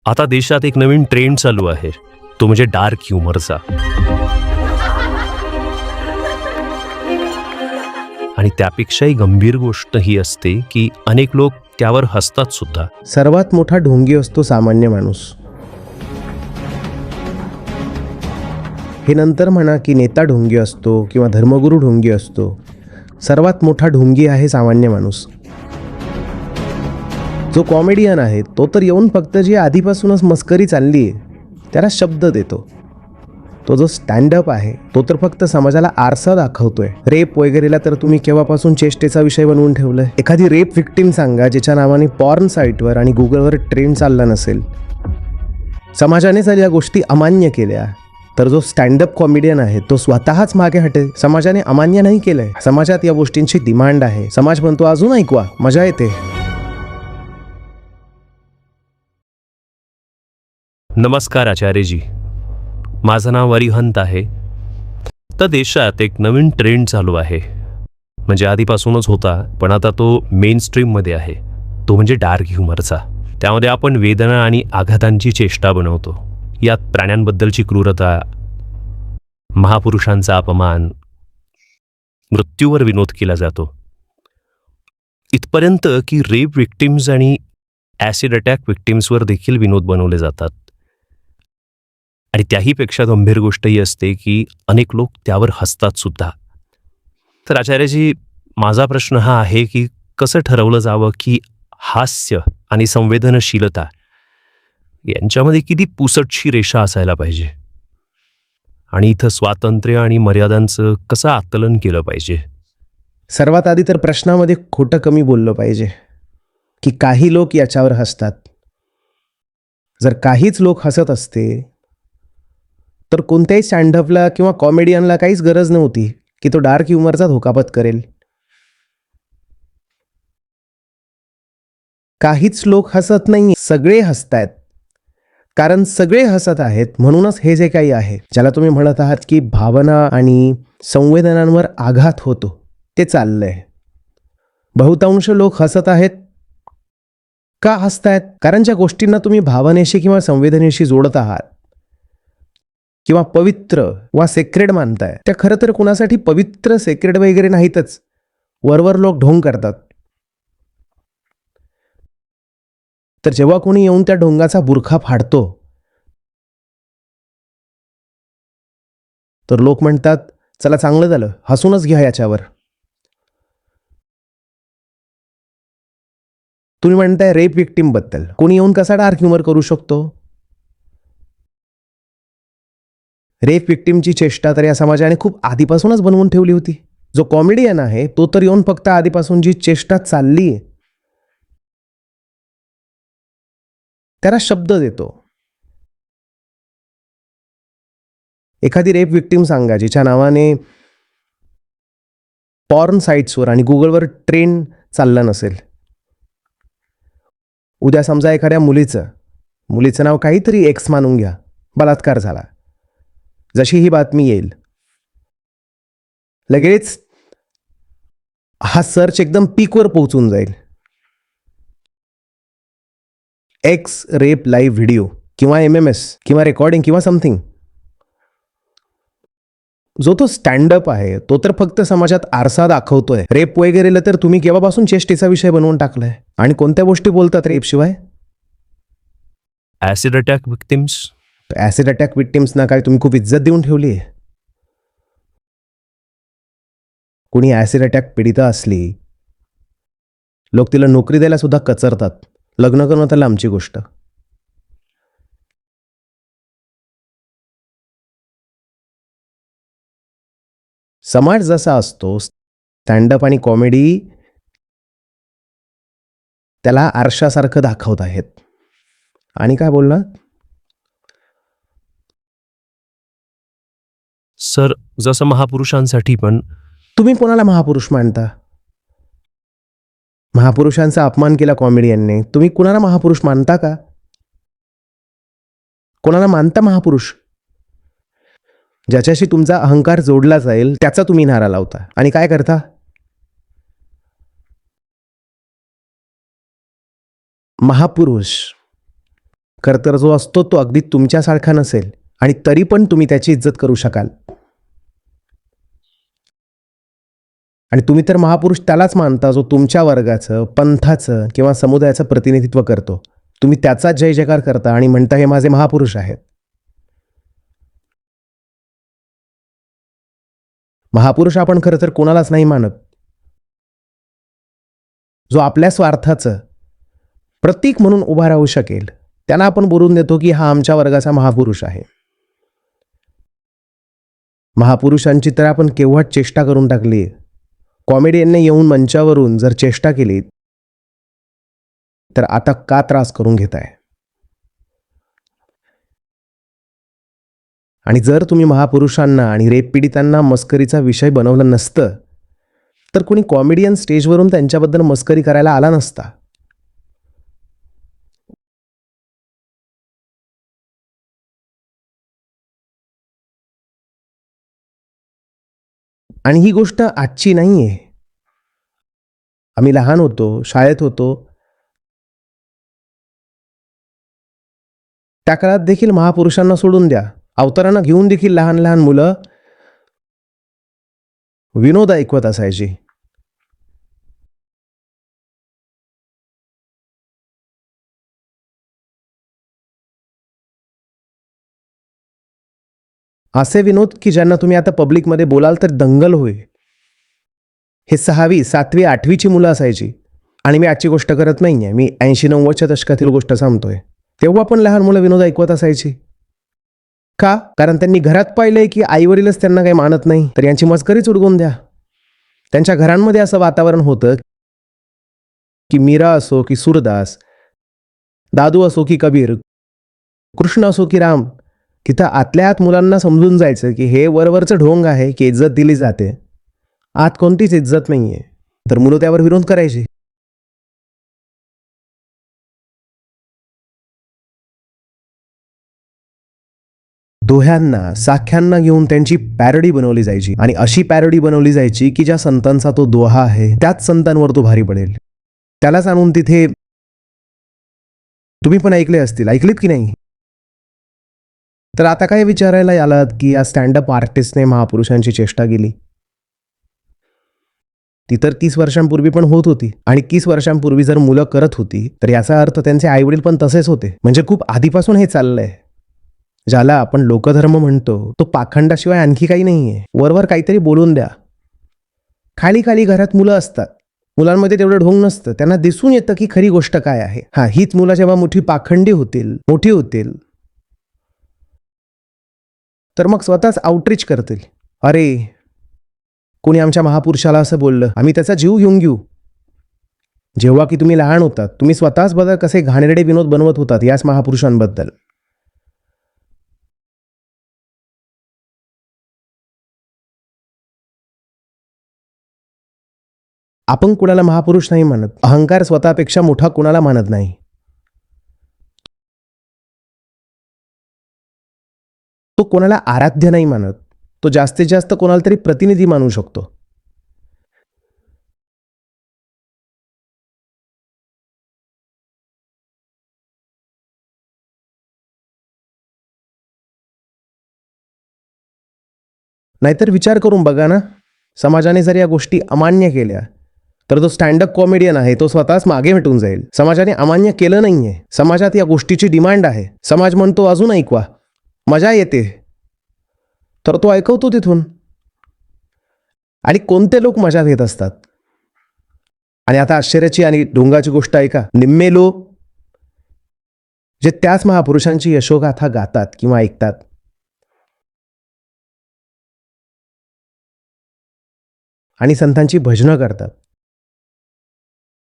आता देशात एक नवीन ट्रेंड चालू आहे, तो म्हणजे डार्क ह्युमरचा. आणि त्यापेक्षाही गंभीर गोष्ट ही असते की अनेक लोक त्यावर हसतात सुद्धा. सर्वात मोठा ढोंगी असतो सामान्य माणूस. हे नंतर म्हणा की नेता ढोंगी असतो किंवा धर्मगुरू ढोंगी असतो, सर्वात मोठा ढोंगी आहे सामान्य माणूस. जो कॉमेडियन आहे तो तर येऊन फक्त जी आधीपासूनच मस्करी चालली आहे त्याला शब्द देतो. तो जो स्टँडअप आहे तो तर फक्त समाजाला आरसा दाखवतोय. रेप वगैरेला तर तुम्ही केव्हापासून चेष्टेचा विषय बनवून ठेवलाय. एखादी रेप विक्टीम सांगा ज्याच्या नावाने पॉर्न साईटवर आणि गुगलवर ट्रेंड चालला नसेल. समाजाने जर या गोष्टी अमान्य केल्या तर जो स्टँडअप कॉमेडियन आहे तो स्वतःच मागे हटेल. समाजाने अमान्य नाही केलंय, समाजात या गोष्टींची डिमांड आहे. समाज म्हणतो अजून ऐकवा, मजा येते. नमस्कार आचार्यजी, माझं नाव अरिहंत आहे. तर देशात एक नवीन ट्रेंड चालू आहे, म्हणजे आधीपासूनच होता पण आता तो मेन स्ट्रीममध्ये आहे. तो म्हणजे डार्क ह्युमरचा. त्यामध्ये आपण वेदना आणि आघातांची चेष्टा बनवतो. यात प्राण्यांबद्दलची क्रूरता, महापुरुषांचा अपमान, मृत्यूवर विनोद केला जातो. इथपर्यंत की रेप विक्टिम्स आणि ॲसिड अटॅक विक्टिम्सवर देखील विनोद बनवले जातात. आणि त्याहीपेक्षा गंभीर गोष्ट ही असते की अनेक लोक त्यावर हसतात सुद्धा. तर आचार्यजी, माझा प्रश्न हा आहे की कसं ठरवलं जावं की हास्य आणि संवेदनशीलता यांच्यामध्ये किती पुसटशी रेषा असायला पाहिजे, आणि इथं स्वातंत्र्य आणि मर्यादांचं कसं आकलन केलं पाहिजे. सर्वात आधी तर प्रश्नामध्ये खोटं कमी बोललं पाहिजे की काही लोक याच्यावर हसतात. जर काहीच लोक हसत असते तर कोणत्याही स्टँडअपला किंवा कॉमेडियनला काहीच गरज नव्हती की तो डार्क ह्युमरचा धोका पत्करेल. काहीच लोक हसत नाही, सगळे हसतायत. कारण सगळे हसत आहेत म्हणूनच हे जे काही आहे, ज्याला तुम्ही म्हणत आहात की भावना आणि संवेदनांवर आघात होतो, ते चाललंय. बहुतांश लोक हसत आहेत. का हसतायत? कारण ज्या गोष्टींना तुम्ही भावनेशी किंवा संवेदनेशी जोडत आहात किंवा पवित्र वा सेक्रेड मानताय, त्या खरं तर कुणासाठी पवित्र सेक्रेड वगैरे नाहीतच. वरवर लोक ढोंग करतात. तर जेव्हा कोणी येऊन त्या ढोंगाचा बुरखा फाडतो तर लोक म्हणतात चला चांगलं झालं, हसूनच घ्या याच्यावर. तुम्ही म्हणताय रेप विक्टीम बद्दल कोणी येऊन कसा डार्क ह्युमर करू शकतो? रेप विक्टीमची चेष्टा तर या समाजाने खूप आधीपासूनच बनवून ठेवली होती. जो कॉमेडियन आहे तो तर येऊन फक्त आधीपासून जी चेष्टा चालली आहे त्याला शब्द देतो. एखादी रेप विक्टीम सांगा जिच्या नावाने पॉर्न साईट्सवर आणि गुगलवर ट्रेंड चालला नसेल. उद्या समजा एखाद्या मुलीचं नाव काहीतरी एक्स मानून घ्या, बलात्कार झाला. जशी ही बातमी येईल लगेच हा सर्च एकदम पीकवर पोहोचून जाईल. एक्स रेप लाईव्ह व्हिडिओ किंवा MMS किंवा रेकॉर्डिंग किंवा समथिंग. जो तो स्टँडअप आहे तो तर फक्त समाजात आरसा दाखवतोय. रेप वगैरेला तर तुम्ही केव्हापासून चेष्टेचा विषय बनवून टाकलाय. आणि कोणत्या गोष्टी बोलतात रेपशिवाय? Acid attack victims. Acid attack विक्टिम्सना काय तुम्ही खूप इज्जत देऊन ठेवली आहे? कोणी ॲसिड अटॅक पीडिता असली, लोक तिला नोकरी द्यायला सुद्धा कचरतात. लग्न करणं तर लांबची गोष्ट. समाज जसा असतो, स्टँडअप आणि कॉमेडी त्याला आरशासारखं दाखवत आहेत. आणि काय बोलणार सर, जसं महापुरुषांसाठी पण. तुम्ही कोणाला महापुरुष मानता? महापुरुषांचा अपमान केला कॉमेडियनने, तुम्ही कुणाला महापुरुष मानता का? कोणाला मानता महापुरुष? ज्याच्याशी तुमचा अहंकार जोडला जाईल त्याचा तुम्ही नारा लावता. आणि काय करता? महापुरुष खरं तर जो असतो तो अगदी तुमच्यासारखा नसेल आणि तरी पण तुम्ही त्याची इज्जत करू शकाल. आणि तुम्ही तर महापुरुष त्यालाच मानता जो तुमच्या वर्गाचं, पंथाचं किंवा समुदायाचं प्रतिनिधित्व करतो. तुम्ही त्याचा जय जयकार करता आणि म्हणता हे माझे महापुरुष आहेत. महापुरुष आपण खरं तर कोणालाच नाही मानत. जो आपल्या स्वार्थाचं प्रतीक म्हणून उभा राहू शकेल त्यांना आपण बोलून देतो की हा आमच्या वर्गाचा महापुरुष आहे. महापुरुषांची तर आपण केव्हाच चेष्टा करून टाकली. कॉमेडियनने येऊन मंचावरून जर चेष्टा केली तर आता का त्रास करून घेताय. आणि जर तुम्ही महापुरुषांना आणि रेप पीडितांना मस्करीचा विषय बनवलं नसतं तर कोणी कॉमेडियन स्टेजवरून त्यांच्याबद्दल मस्करी करायला आला नसता. आणि ही गोष्ट आजची नाही आहे. आम्ही लहान होतो, शाळेत होतो, त्या काळात देखील महापुरुषांना सोडून द्या, अवतारांना घेऊन देखील लहान लहान मुलं विनोद ऐकवत असायची. असे विनोद की ज्यांना तुम्ही आता पब्लिकमध्ये बोलाल तर दंगल होईल. हे 6वी, 7वी, 8वीची मुलं असायची. आणि मी आजची गोष्ट करत नाही आहे, मी 80-90च्या दशकातील गोष्ट सांगतोय. तेव्हा पण लहान मुलं विनोद ऐकवत असायची. का? कारण त्यांनी घरात पाहिलंय की आईवरीलच त्यांना काही मानत नाही, तर यांची मस्करीच उडवून द्या. त्यांच्या घरांमध्ये असं वातावरण होतं की मीरा असो की सूरदास, दादू असो की कबीर, कृष्ण असो की राम, तिथं आतल्या आत मुलांना समजून जायचं की हे वरवरचं ढोंग आहे की इज्जत दिली जाते, आत कोणतीच इज्जत नाही आहे. तर मुलं त्यावर विरोध करायची. दोह्यांना, साख्यांना घेऊन त्यांची पॅरडी बनवली जायची. आणि अशी पॅरडी बनवली जायची की ज्या संतांचा तो दोहा आहे त्याच संतांवर तो भारी पडेल. त्यालाच आणून तिथे तुम्ही पण ऐकले असतील, ऐकलीत की नाही? तर आता काय विचारायला आलात की या स्टँडअप आर्टिस्टने महापुरुषांची चेष्टा केली? ती तर 30 वर्षांपूर्वी पण होत होती. आणि 30 वर्षांपूर्वी जर मुलं करत होती तर याचा अर्थ त्यांचे आईवडील पण तसेच होते. म्हणजे खूप आधीपासून हे चाललंय. ज्याला आपण लोकधर्म म्हणतो तो पाखंडाशिवाय आणखी काही नाहीये. वरवर काहीतरी बोलून द्या. खाली खाली घरात मुलं असतात, मुलांमध्ये तेवढं ढोंग नसतं, त्यांना दिसून येतं की खरी गोष्ट काय आहे. हीच मुलं जेव्हा मोठी पाखंडी होतील, मोठी होतील, तर मग स्वतःच आउटरीच करतील. अरे कोणी आमच्या महापुरुषाला असं बोललं, आम्ही त्याचा जीव घेऊन घेऊ. जेव्हा की तुम्ही लहान होतात तुम्ही स्वतःच बघा कसे घाणेरडे विनोद बनवत होतात याच महापुरुषांबद्दल. आपण कुणाला महापुरुष नाही मानत. अहंकार स्वतःपेक्षा मोठा कुणाला मानत नाही. तो कोणाला आराध्य नाही मानत. तो जास्तीत जास्त कोणाला तरी प्रतिनिधी मानू शकतो. नाहीतर विचार करून बघा ना, समाजाने जर या गोष्टी अमान्य केल्या तर जो स्टँडअप कॉमेडियन आहे तो स्वतःच मागे भेटून जाईल. समाजाने अमान्य केलं नाहीये, समाजात या गोष्टीची डिमांड आहे. समाज म्हणतो अजून ऐकवा, मजा येते, तर तो ऐकवतो तिथून. आणि कोणते लोक मजा घेत असतात. आणि आता आश्चर्याची आणि ढोंगाची गोष्ट ऐका, निम्मे लोक जे त्याच महापुरुषांची यशोगाथा गातात किंवा ऐकतात आणि संतांची भजनं करतात,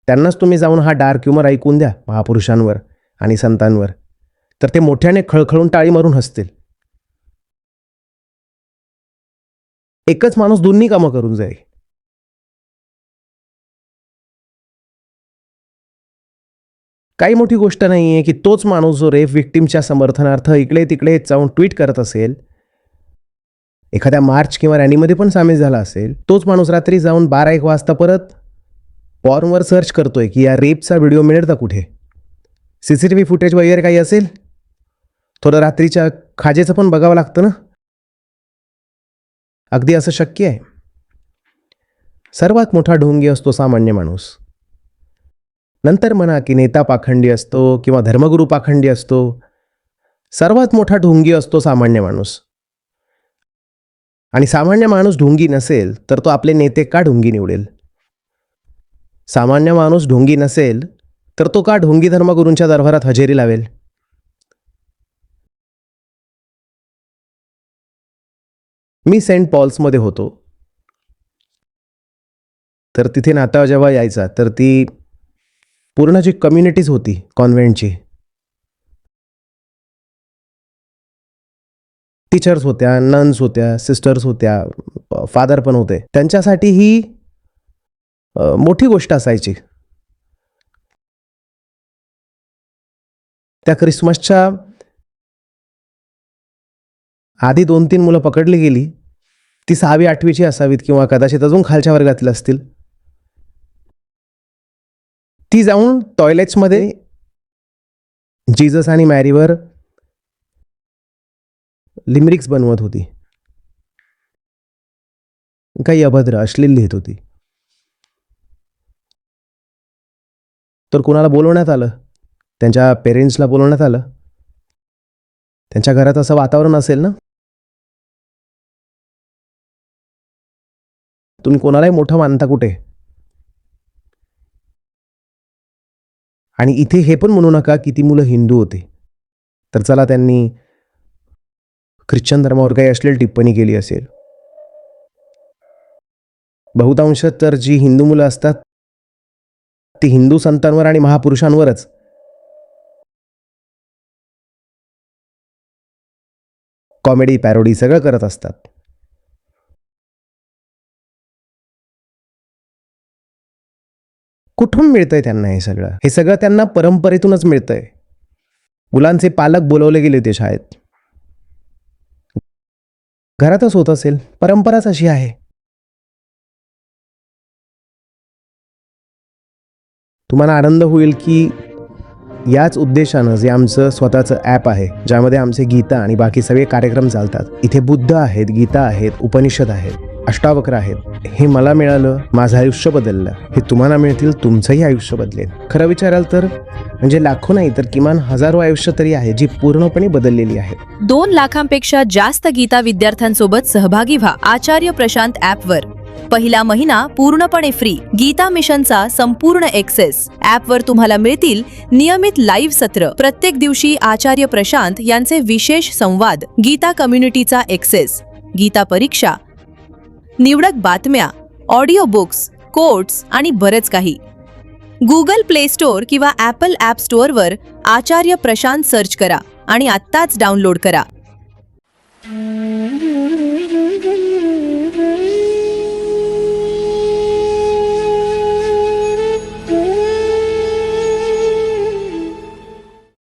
त्यांनाच तुम्ही जाऊन हा डार्क ह्युमर ऐकून द्या महापुरुषांवर आणि संतांवर, तर ते मोठ्याने खळखळून टाळी मारून हसतील. एकच माणूस दोन्ही कामं करून जाईल. काही मोठी गोष्ट नाही आहे की तोच माणूस जो रेप विक्टिमच्या समर्थनार्थ इकडे तिकडे जाऊन ट्विट करत असेल, एखाद्या मार्च किंवा रॅलीमध्ये पण सामील झाला असेल, तोच माणूस रात्री जाऊन 12-1 वाजता परत पॉर्नवर सर्च करतोय की या रेपचा व्हिडिओ मिळेल का कुठे. CCTV फुटेज वगैरे काही असेल? थोडं रात्रीच्या खाजेचं पण बघावं लागतं ना. अगदी असं शक्य आहे. सर्वात मोठा ढोंगी असतो सामान्य माणूस. नंतर म्हणा की नेता पाखंडी असतो किंवा धर्मगुरू पाखंडी असतो, सर्वात मोठा ढोंगी असतो सामान्य माणूस. आणि सामान्य माणूस ढोंगी नसेल तर तो आपले नेते का ढोंगी निवडेल? सामान्य माणूस ढोंगी नसेल तर तो का ढोंगी धर्मगुरूंच्या दरबारात हजेरी लावेल? मी सेंट पॉल्समध्ये होतो. तर तिथे नाताळ जेव्हा यायचा तर ती पूर्ण जी कम्युनिटीज होती कॉन्व्हेंटची, टीचर्स होत्या, नन्स होत्या, सिस्टर्स होत्या, फादर पण होते, त्यांच्यासाठी ही मोठी गोष्ट असायची. त्या ख्रिसमसच्या आधी 2-3 मुलं पकडली गेली, ती 6वी 8वीची असावीत किंवा कदाचित अजून खालच्या वर्गातली असतील. ती जाऊन टॉयलेट्समध्ये जीसस आणि मॅरीवर लिमरिक्स बनवत होती, काही अभद्र अश्लील लिहित होती. तर कुणाला बोलवण्यात आलं? त्यांच्या पेरेंट्सला बोलवण्यात आलं. त्यांच्या घरात असं वातावरण असेल ना. तुम्ही कोणालाही मोठं मानता कुठे? आणि इथे हे पण म्हणू नका की ती मुलं हिंदू होती, तर चला त्यांनी ख्रिश्चन धर्मावर काही अश्लील टिप्पणी केली असेल. बहुतांश तर जी हिंदू मुलं असतात ती हिंदू संतांवर आणि महापुरुषांवरच कॉमेडी पॅरोडी सगळं करत असतात. कुठून मिळतंय त्यांना हे सगळं? हे सगळं त्यांना परंपरेतूनच मिळतंय. मुलांचे पालक बोलवले गेले ते शाळेत. घरातच होत असेल, परंपराच अशी आहे. तुम्हाला आनंद होईल की याच उद्देशानं जे आमचं स्वतःचं ॲप आहे, ज्यामध्ये आमचे गीता आणि बाकी सगळे कार्यक्रम चालतात, इथे बुद्ध आहेत, गीता आहेत, उपनिषद आहेत, अष्टावक्र आहेत. हे मला मिळालं, माझं आयुष्य बदललं. हे तुम्हाला मिळतील, तुमचंही आयुष्य बदलेल. खरं विचाराल तर म्हणजे लाखो नाही तर किमान हजारो आयुष्य तरी आहे जी पूर्णपणे बदललेली आहेत. 2 लाखांपेक्षा जास्त गीता विद्यार्थ्यांसोबत सहभागी व्हा आचार्य प्रशांत ॲपवर. पहिला महिना पूर्णपणे फ्री. गीता मिशनचा संपूर्ण एक्सेस. ॲपवर तुम्हाला मिळतील नियमित लाईव्ह सत्र, प्रत्येक दिवशी आचार्य प्रशांत यांचे विशेष संवाद, गीता कम्युनिटीचा एक्सेस, गीता परीक्षा, निवडक बातम्या, ऑडिओ बुक्स, कोट्स आणि बरेच काही. गुगल प्ले स्टोअर किंवा ॲपल ॲप स्टोअरवर आचार्य प्रशांत सर्च करा आणि आत्ताच डाउनलोड करा.